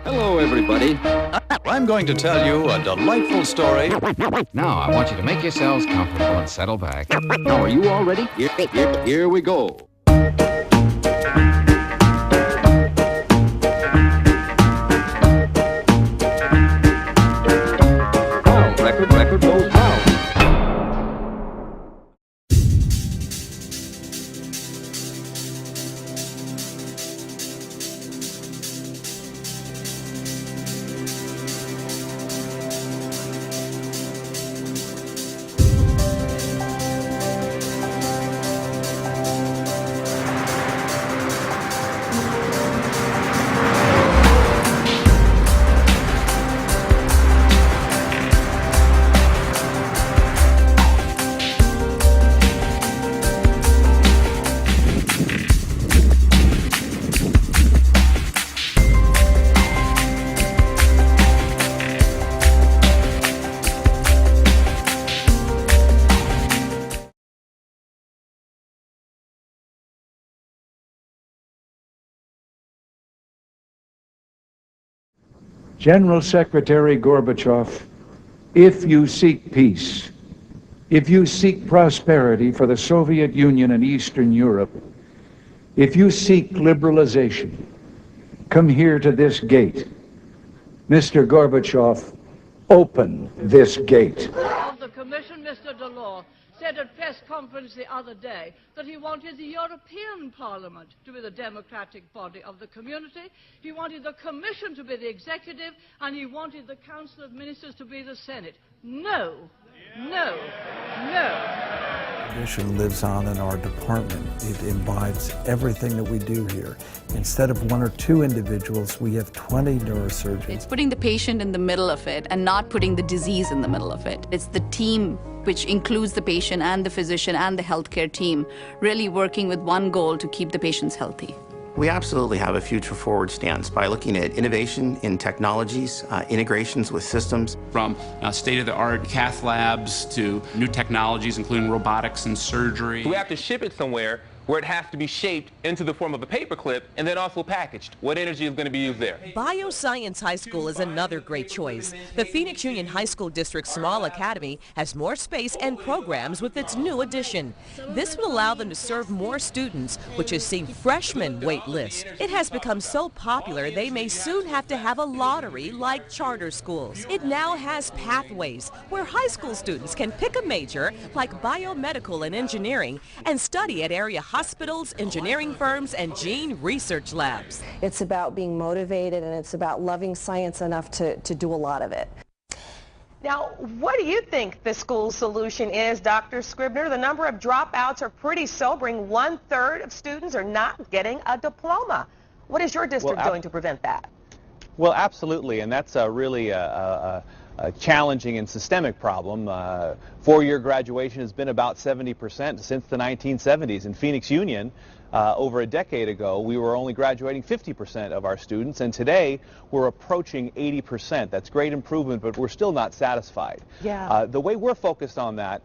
Hello, everybody. I'm going to tell you a delightful story. Now, I want you to make yourselves comfortable and settle back. Now, are you all ready? Here we go. Record goes down. General Secretary Gorbachev, if you seek peace, if you seek prosperity for the Soviet Union and Eastern Europe, if you seek liberalization, come here to this gate. Mr. Gorbachev, open this gate. Of the Commission, Mr. Delors, said at press conference the other day that he wanted the European Parliament to be the democratic body of the community, he wanted the Commission to be the executive, and he wanted the Council of Ministers to be the Senate. No, no, no. Tradition lives on in our department. It imbibes everything that we do here. Instead of one or two individuals, we have 20 neurosurgeons. It's putting the patient in the middle of it and not putting the disease in the middle of it. It's the team, which includes the patient and the physician and the healthcare team, really working with one goal to keep the patients healthy. We absolutely have a future-forward stance by looking at innovation in technologies, integrations with systems. From state-of-the-art cath labs to new technologies, including robotics and surgery. We have to ship it somewhere where it has to be shaped into the form of a paperclip and then also packaged. What energy is going to be used there? Bioscience High School is another great choice. The Phoenix Union High School District's small academy has more space and programs with its new addition. This will allow them to serve more students, which has seen freshmen wait lists. It has become so popular they may soon have to have a lottery like charter schools. It now has pathways where high school students can pick a major like biomedical and engineering and study at area hospitals, engineering firms, and gene research labs. It's about being motivated, and it's about loving science enough to do a lot of it. Now, what do you think the school solution is, Dr. Scribner? The number of dropouts are pretty sobering. 1/3 of students are not getting a diploma. What is your district doing to prevent that? Well, absolutely, and that's really a challenging and systemic problem. Four-year graduation has been about 70% since the 1970s. In Phoenix Union, over a decade ago, we were only graduating 50% of our students, and today we're approaching 80%. That's great improvement, but we're still not satisfied. Yeah. The way we're focused on that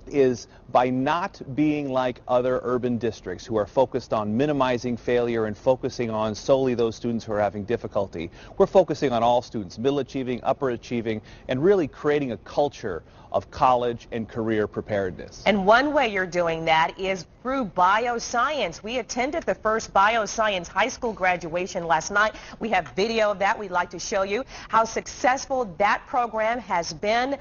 is by not being like other urban districts who are focused on minimizing failure and focusing on solely those students who are having difficulty. We're focusing on all students, middle achieving, upper achieving, and really creating a culture of college and career preparedness. And one way you're doing that is through bioscience. We attended the first bioscience high school graduation last night. We have video of that we'd like to show you, how successful that program has been.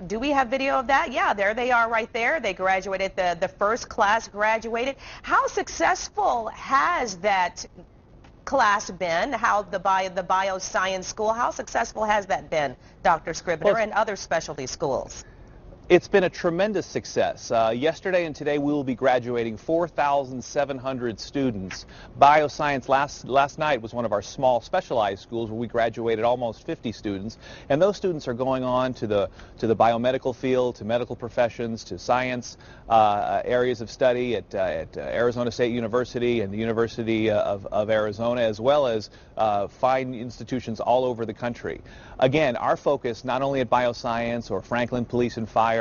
Do we have video of that? Yeah, there they are right there. They graduated, the first class graduated. How successful has that class been? How the bioscience school, how successful has that been, Dr. Scribner, and other specialty schools? It's been a tremendous success. Yesterday and today we will be graduating 4,700 students. Bioscience last night was one of our small specialized schools where we graduated almost 50 students, and those students are going on to the biomedical field, to medical professions, to science areas of study at Arizona State University and the University of Arizona, as well as fine institutions all over the country. Again, our focus not only at bioscience or Franklin Police and Fire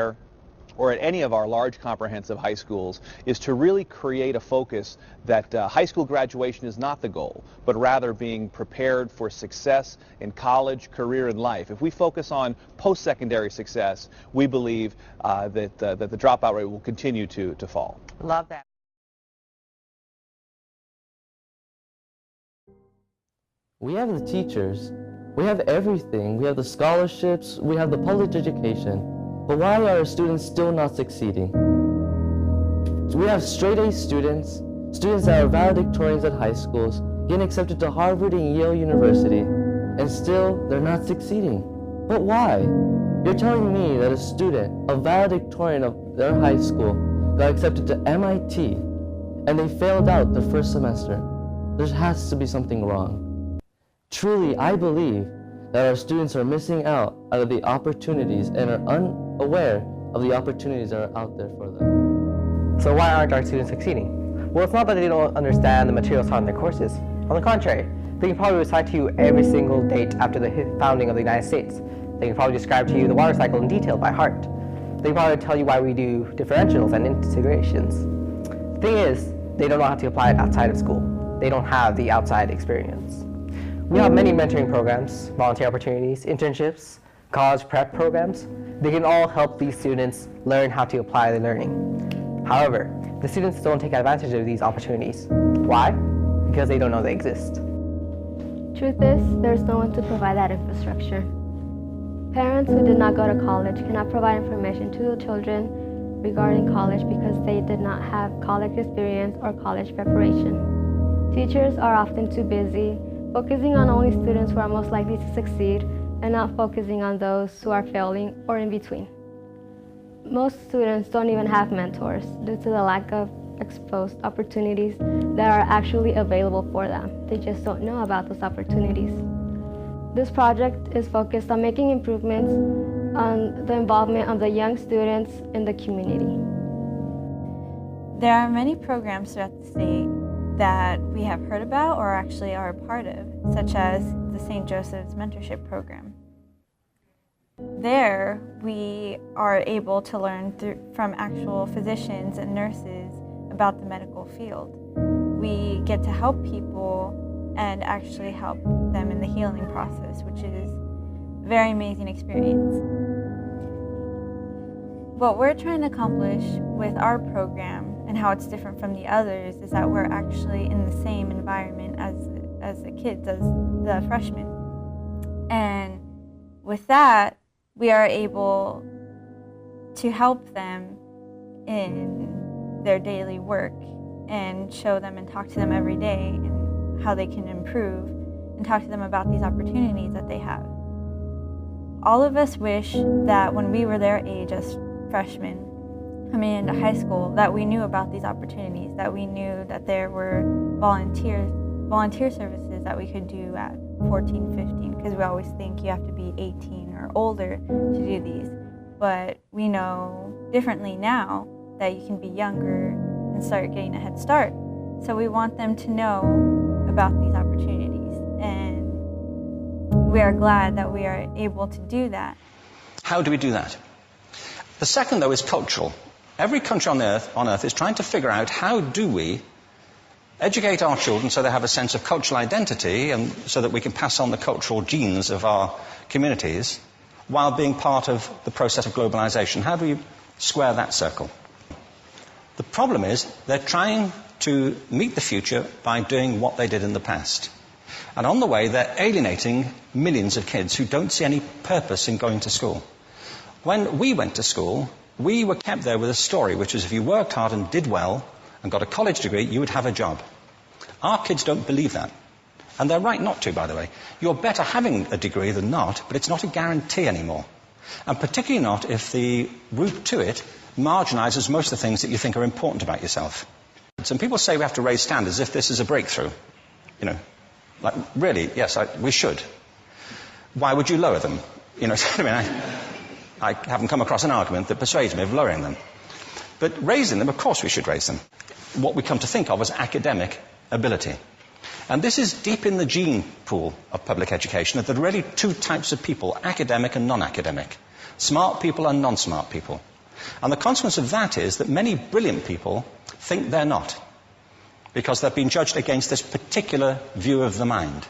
or at any of our large comprehensive high schools is to really create a focus that high school graduation is not the goal, but rather being prepared for success in college, career, and life. If we focus on post-secondary success, we believe that the dropout rate will continue to fall. Love that. We have the teachers, we have everything, we have the scholarships, we have the public education, but why are our students still not succeeding? We have straight-A students, students that are valedictorians at high schools, getting accepted to Harvard and Yale University, and still they're not succeeding. But why? You're telling me that a student, a valedictorian of their high school, got accepted to MIT, and they failed out the first semester. There has to be something wrong. Truly, I believe that our students are missing out of the opportunities and are unaware of the opportunities that are out there for them. So why aren't our students succeeding? Well, it's not that they don't understand the materials taught in their courses. On the contrary, they can probably recite to you every single date after the founding of the United States. They can probably describe to you the water cycle in detail by heart. They can probably tell you why we do differentials and integrations. The thing is, they don't know how to apply it outside of school. They don't have the outside experience. We have many mentoring programs, volunteer opportunities, internships, college prep programs. They can all help these students learn how to apply their learning. However, the students don't take advantage of these opportunities. Why? Because they don't know they exist. Truth is, there's no one to provide that infrastructure. Parents who did not go to college cannot provide information to the children regarding college because they did not have college experience or college preparation. Teachers are often too busy, focusing on only students who are most likely to succeed and not focusing on those who are failing or in between. Most students don't even have mentors due to the lack of exposed opportunities that are actually available for them. They just don't know about those opportunities. This project is focused on making improvements on the involvement of the young students in the community. There are many programs throughout the state that we have heard about or actually are a part of, such as the St. Joseph's Mentorship Program. There, we are able to learn from actual physicians and nurses about the medical field. We get to help people and actually help them in the healing process, which is a very amazing experience. What we're trying to accomplish with our program and how it's different from the others is that we're actually in the same environment as the kids, as the freshmen. And with that, we are able to help them in their daily work and show them and talk to them every day and how they can improve and talk to them about these opportunities that they have. All of us wish that when we were their age as freshmen, coming into high school, that we knew about these opportunities, that we knew that there were volunteer services that we could do at 14, 15, because we always think you have to be 18 or older to do these. But we know differently now that you can be younger and start getting a head start. So we want them to know about these opportunities, and we are glad that we are able to do that. How do we do that? The second, though, is cultural. Every country on Earth is trying to figure out how do we educate our children so they have a sense of cultural identity and so that we can pass on the cultural genes of our communities while being part of the process of globalization. How do we square that circle? The problem is they're trying to meet the future by doing what they did in the past. And on the way, they're alienating millions of kids who don't see any purpose in going to school. When we went to school, we were kept there with a story, which was if you worked hard and did well and got a college degree, you would have a job. Our kids don't believe that. And they're right not to, by the way. You're better having a degree than not, but it's not a guarantee anymore. And particularly not if the route to it marginalizes most of the things that you think are important about yourself. Some people say we have to raise standards as if this is a breakthrough. You know, like, really, yes, we should. Why would you lower them? You know, I mean, I haven't come across an argument that persuades me of lowering them. But raising them, of course we should raise them. What we come to think of as academic ability. And this is deep in the gene pool of public education, that there are really two types of people, academic and non-academic. Smart people and non-smart people. And the consequence of that is that many brilliant people think they're not, because they've been judged against this particular view of the mind.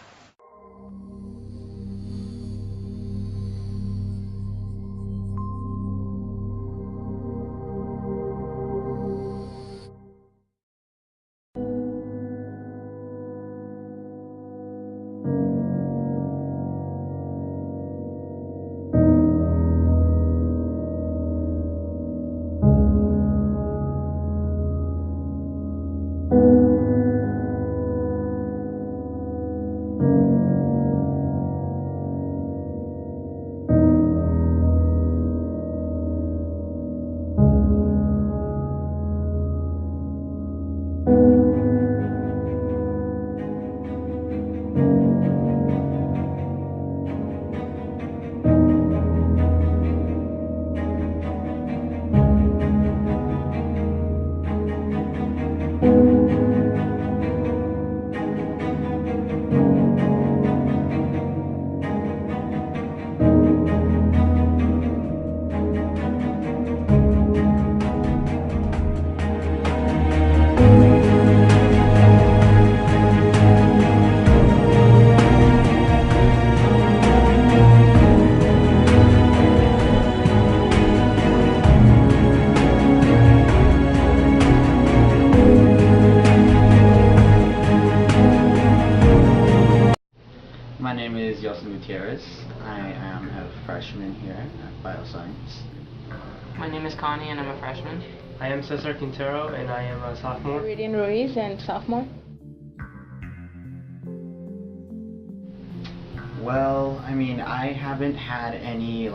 My name is Yosin Gutierrez. I am a freshman here at Bioscience. My name is Connie and I'm a freshman. I am Cesar Quintero and I am a sophomore. Radian Ruiz and sophomore. Well, I mean, I haven't had any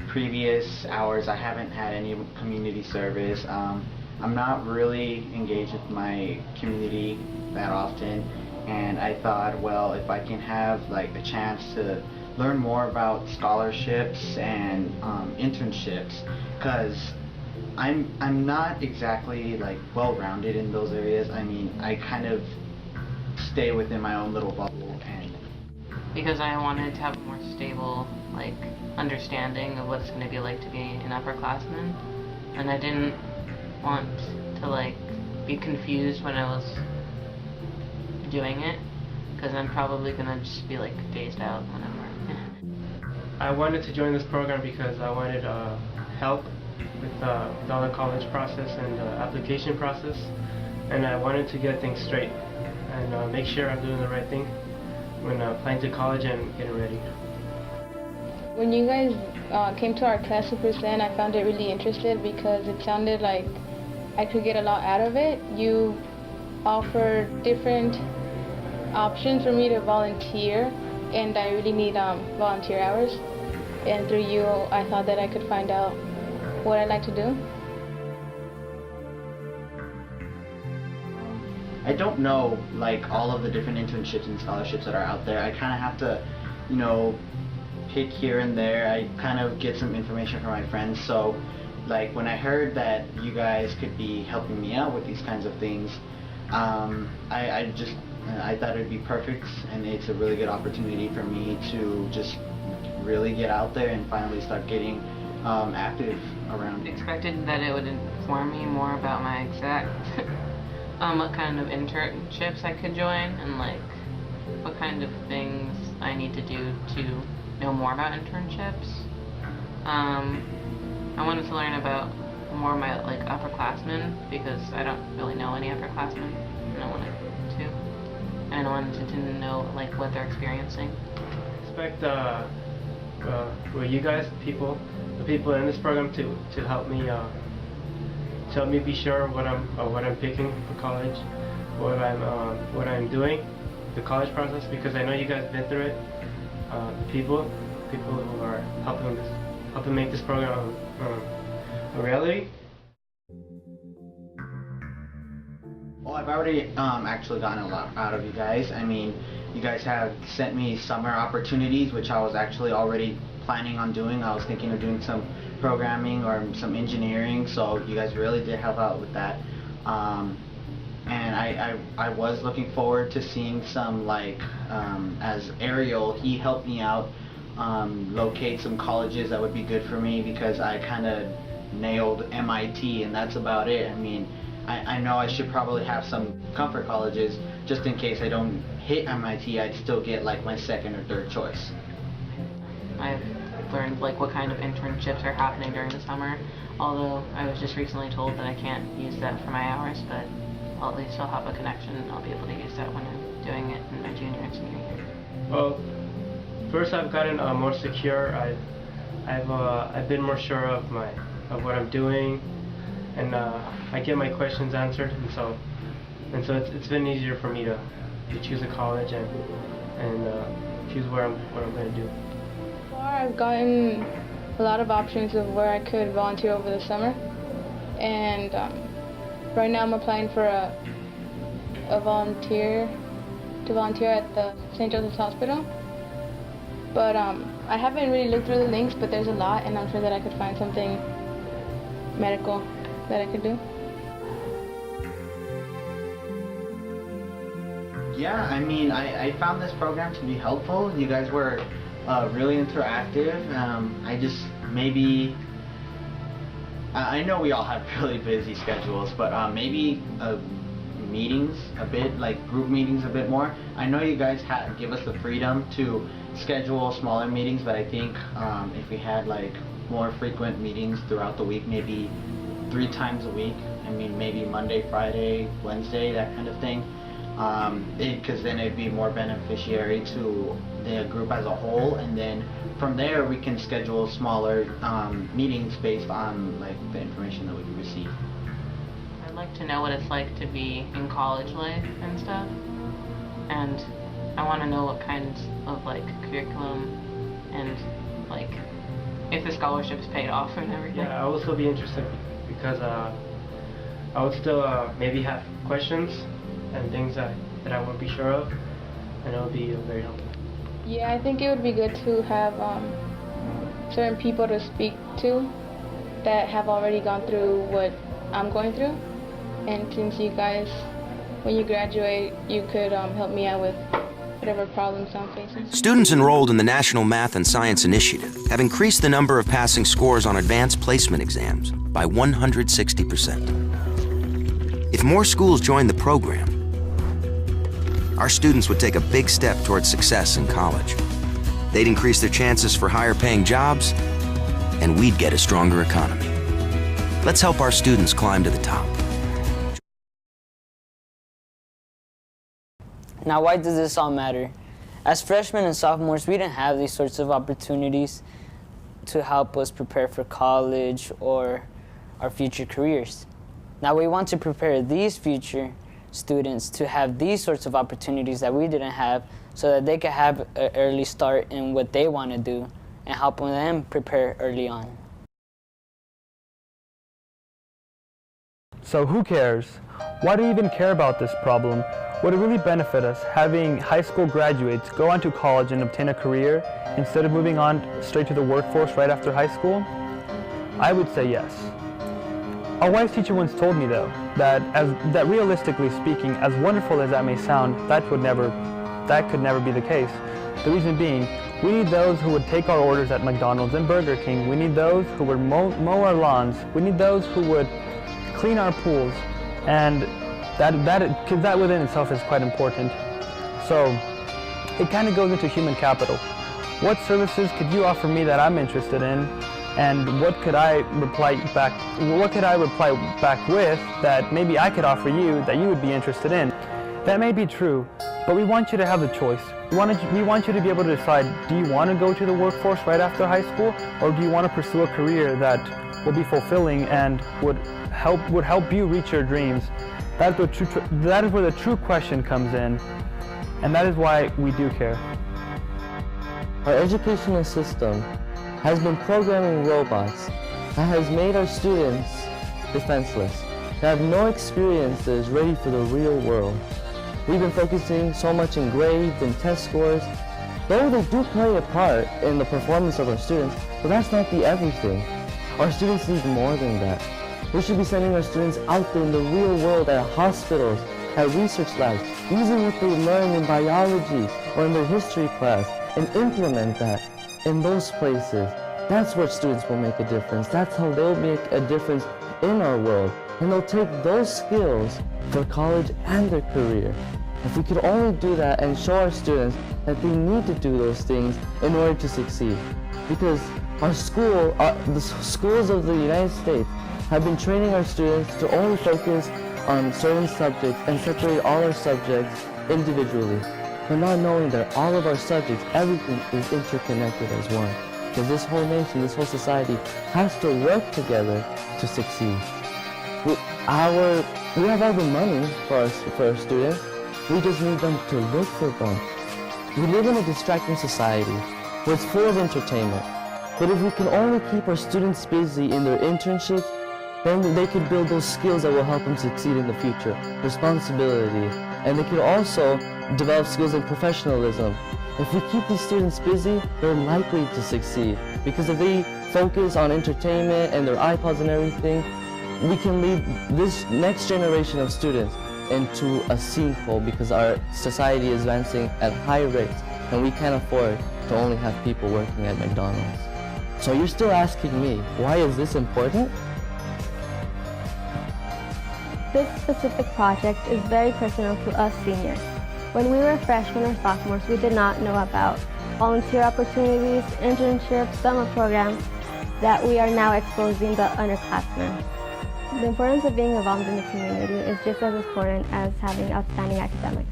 previous hours. I haven't had any community service. I'm not really engaged with my community that often. And I thought, well, if I can have a chance to learn more about scholarships and internships, because I'm not exactly well-rounded in those areas. I mean, I kind of stay within my own little bubble. And because I wanted to have a more stable understanding of what it's going to be like to be an upperclassman, and I didn't want to be confused when I was doing it, because I'm probably gonna just be dazed out whenever. I wanted to join this program because I wanted help with all the college process and the application process, and I wanted to get things straight and make sure I'm doing the right thing when applying to college and getting ready. When you guys came to our class to present, I found it really interesting because it sounded like I could get a lot out of it. You offered different options for me to volunteer, and I really need volunteer hours, and through you I thought that I could find out what I'd like to do. I don't know all of the different internships and scholarships that are out there. I kind of have to, pick here and there. I kind of get some information from my friends. So when I heard that you guys could be helping me out with these kinds of things, I thought it'd be perfect, and it's a really good opportunity for me to just really get out there and finally start getting active around. I expected that it would inform me more about my exact what kind of internships I could join, and what kind of things I need to do to know more about internships. I wanted to learn about more of my upperclassmen, because I don't really know any upperclassmen, and I wanted to. And I wanted to know what they're experiencing. I expect you guys, the people in this program, to help me be sure what I'm picking for college, what I'm doing, the college process, because I know you guys been through it. The people who are helping make this program a reality. Well, I've already actually gotten a lot out of you guys. I mean, you guys have sent me summer opportunities, which I was actually already planning on doing. I was thinking of doing some programming or some engineering, so you guys really did help out with that. And I was looking forward to seeing some, as Ariel, he helped me out locate some colleges that would be good for me, because I kind of nailed MIT and that's about it. I mean, I know I should probably have some comfort colleges just in case I don't hit MIT. I'd still get like my second or third choice. I've learned like what kind of internships are happening during the summer, although I was just recently told that I can't use that for my hours, but at least I'll have a connection and I'll be able to use that when I'm doing it in my junior and senior year. Well, first I've gotten more secure. I've been more sure of what I'm doing, and I get my questions answered, and so it's been easier for me to choose a college and choose what I'm going to do. So far, I've gotten a lot of options of where I could volunteer over the summer, and right now I'm applying for a volunteer at the St. Joseph's Hospital. But I haven't really looked through the links, but there's a lot, and I'm sure that I could find something medical that I could do. Yeah, I mean, I found this program to be helpful. You guys were really interactive. I just maybe, I know we all have really busy schedules, but maybe meetings a bit, like group meetings a bit more. I know you guys give us the freedom to schedule smaller meetings, but I think if we had like more frequent meetings throughout the week, maybe 3 times a week, I mean maybe Monday, Friday, Wednesday, that kind of thing, because then it'd be more beneficiary to the group as a whole, and then from there we can schedule smaller meetings based on like the information that we receive. I'd like to know what it's like to be in college life and stuff, and I want to know what kinds of like curriculum and like if the scholarship's paid off and everything. Yeah, I would still be interested because I would still maybe have questions and things that I won't be sure of, and it would be very helpful. Yeah, I think it would be good to have certain people to speak to that have already gone through what I'm going through. And since you guys, when you graduate, you could help me out with whatever problems I'm facing. Students enrolled in the National Math and Science Initiative have increased the number of passing scores on advanced placement exams by 160%. If more schools joined the program, our students would take a big step towards success in college. They'd increase their chances for higher paying jobs, and we'd get a stronger economy. Let's help our students climb to the top. Now, why does this all matter? As freshmen and sophomores, we didn't have these sorts of opportunities to help us prepare for college or our future careers. Now, we want to prepare these future students to have these sorts of opportunities that we didn't have, so that they can have an early start in what they want to do and help them prepare early on. So who cares? Why do we even care about this problem? Would it really benefit us having high school graduates go on to college and obtain a career instead of moving on straight to the workforce right after high school? I would say yes. A wise teacher once told me, though, that realistically speaking, as wonderful as that may sound, that could never be the case. The reason being, we need those who would take our orders at McDonald's and Burger King. We need those who would mow our lawns. We need those who would clean our pools, and that within itself is quite important. So it kind of goes into human capital. What services could you offer me that I'm interested in, and what could I reply back with that maybe I could offer you that you would be interested in? That may be true, but we want you to have the choice. We want you to be able to decide, do you want to go to the workforce right after high school, or do you want to pursue a career that will be fulfilling and would help you reach your dreams? That is where the true question comes in, and that is why we do care. Our educational system has been programming robots that has made our students defenseless. They have no experiences ready for the real world. We've been focusing so much in grades and test scores. Though they do play a part in the performance of our students, but that's not the everything. Our students need more than that. We should be sending our students out there in the real world at hospitals, at research labs, using what they learn in biology or in their history class, and implement that in those places That's where students will make a difference. That's how they'll make a difference in our world. And they'll take those skills for college and their career. If we could only do that and show our students that they need to do those things in order to succeed. Because the schools of the United States have been training our students to only focus on certain subjects and separate all our subjects individually, but not knowing that all of our subjects, everything is interconnected as one. Because this whole nation, this whole society has to work together to succeed. We have all the money for our students. We just need them to look for them. We live in a distracting society where it's full of entertainment. But if we can only keep our students busy in their internships, then they could build those skills that will help them succeed in the future. Responsibility. And they could also develop skills in professionalism. If we keep these students busy, they're likely to succeed. Because if they focus on entertainment and their iPods and everything, we can lead this next generation of students into a sinkhole because our society is advancing at high rates and we can't afford to only have people working at McDonald's. So you're still asking me, why is this important? This specific project is very personal to us seniors. When we were freshmen or sophomores, we did not know about volunteer opportunities, internships, summer programs that we are now exposing the underclassmen. The importance of being involved in the community is just as important as having outstanding academics.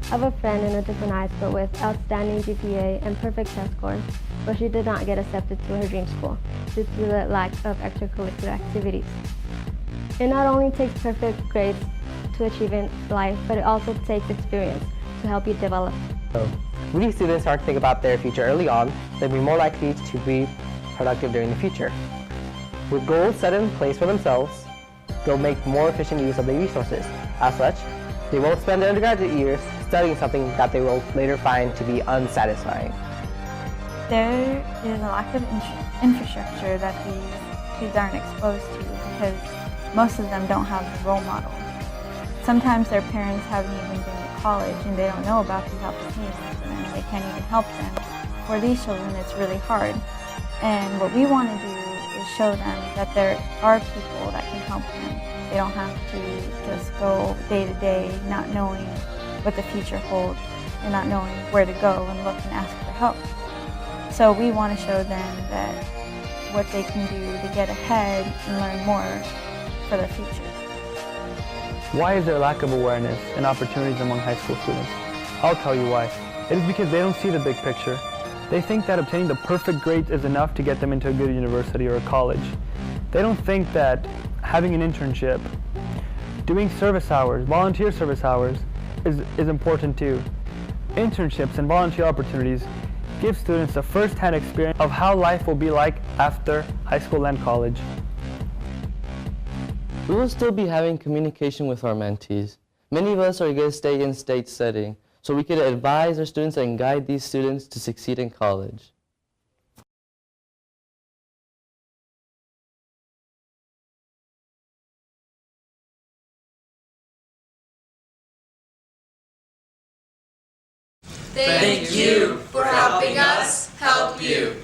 I have a friend in a different high school with outstanding GPA and perfect test scores, but she did not get accepted to her dream school due to the lack of extracurricular activities. It not only takes perfect grades to achieve in life, but it also takes experience to help you develop. So, if these students start to think about their future early on, they'll be more likely to be productive during the future. With goals set in place for themselves, they'll make more efficient use of their resources. As such, they won't spend their undergraduate years studying something that they will later find to be unsatisfying. There is a lack of infrastructure that these kids aren't exposed to because most of them don't have a role model. Sometimes their parents haven't even been to college and they don't know about these opportunities and they can't even help them. For these children, it's really hard. And what we want to do is show them that there are people that can help them. They don't have to just go day to day not knowing what the future holds and not knowing where to go and look and ask for help. So we want to show them that what they can do to get ahead and learn more for their future. Why is there a lack of awareness and opportunities among high school students? I'll tell you why. It is because they don't see the big picture. They think that obtaining the perfect grades is enough to get them into a good university or a college. They don't think that having an internship, doing service hours, volunteer service hours, is important too. Internships and volunteer opportunities give students a first-hand experience of how life will be like after high school and college. We will still be having communication with our mentees. Many of us are going to stay in state setting, so we can advise our students and guide these students to succeed in college. Thank you for helping us help you.